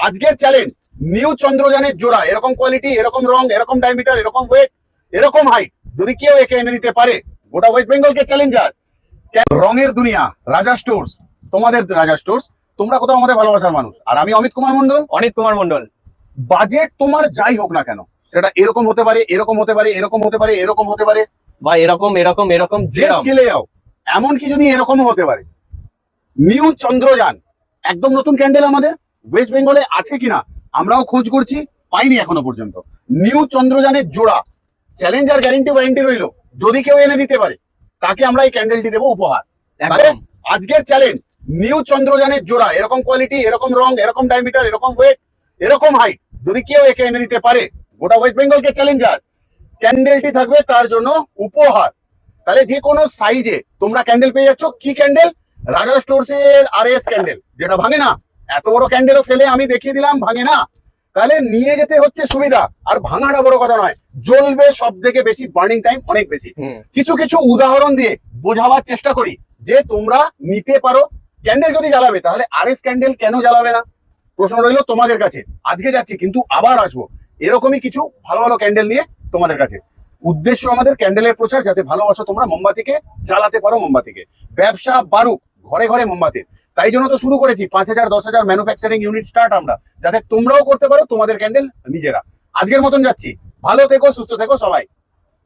আজকের challenge new চন্দ্রযানের জোড়া, এরকম কোয়ালিটি, এরকম রং, এরকম ডায়ামিটার, এরকম ওয়েট, এরকম হাইট যদি কেউ একে এনে দিতে পারে, গোটা ওয়েস্ট বেঙ্গলকে চ্যালেঞ্জার। রঙের দুনিয়া, রাজা স্টোর্স, তোমাদের রাজা স্টোর্স। তোমরা কোথাও আমাদের ভালোবাসার মানুষ, আর আমি অমিত কুমার মন্ডল। বাজেট তোমার যাই হোক না কেন, সেটা এরকম হতে পারে, এরকম হতে পারে, এরকম হতে পারে, এরকম হতে পারে, বা এরকম এরকম এরকম যে স্কেলে যাও, এমনকি যদি এরকমও হতে পারে। নিউ চন্দ্রযান একদম নতুন ক্যান্ডেল আমাদের ওয়েস্ট বেঙ্গলে আছে কিনা আমরাও খোঁজ করছি, পাইনি এখনো পর্যন্ত। নিউ চন্দ্রযানের জোড়া চ্যালেঞ্জার, গ্যারেন্টি ওয়ারেন্টি রইল, যদি কেউ এনে দিতে পারে তাকে আমরা এই ক্যান্ডেলটি দেবো উপহার। আজকের চ্যালেঞ্জ নিউ চন্দ্রযানের জোড়া, এরকম কোয়ালিটি, এরকম রং, এরকম ডায়ামিটার, এরকম ওয়েট, এরকম হাইট যদি কেউ একে এনে দিতে পারে, গোটা ওয়েস্ট বেঙ্গলকে চ্যালেঞ্জার। ক্যান্ডেলটি থাকবে তার জন্য উপহার। তাহলে যে কোনো সাইজে তোমরা ক্যান্ডেল পেয়ে যাচ্ছ। কি ক্যান্ডেল? রাজা স্টোরস এর RS ক্যান্ডেল, যেটা ভাঙে না। এত বড় ক্যান্ডেলও ফেলে আমি দেখিয়ে দিলাম ভাঙে না, তাহলে নিয়ে যেতে হচ্ছে সুবিধা, আর ভাঙাটা বড় কথা নয়, জ্বলবে সব থেকে বেশি, বার্নিং টাইম অনেক বেশি। কিছু কিছু উদাহরণ দিয়ে বোঝাবার চেষ্টা করি যে তোমরা নিতে পারো। ক্যান্ডেল যদি জ্বালাবে তাহলে RS ক্যান্ডেল কেন জ্বালাবে না? প্রশ্ন রইল তোমাদের কাছে। আজকে যাচ্ছি কিন্তু আবার আসবো এরকমই কিছু ভালো ভালো ক্যান্ডেল নিয়ে তোমাদের কাছে। উদ্দেশ্য আমাদের ক্যান্ডেলের প্রচার, যাতে ভালোবাসো তোমরা মোমবাতিকে, জ্বালাতে পারো মোমবাতিকে, ব্যবসা বাড়ুক ঘরে ঘরে মোমবাতির। তাই জন্য তো শুরু করেছি 5,000 10,000 ম্যানুফ্যাকচারিং ইউনিট স্টার্ট আমরা, যাতে তোমরাও করতে পারো তোমাদের ক্যান্ডেল নিজেরা। আজকের মতন যাচ্ছি, ভালো থেকো, সুস্থ থেকো সবাই।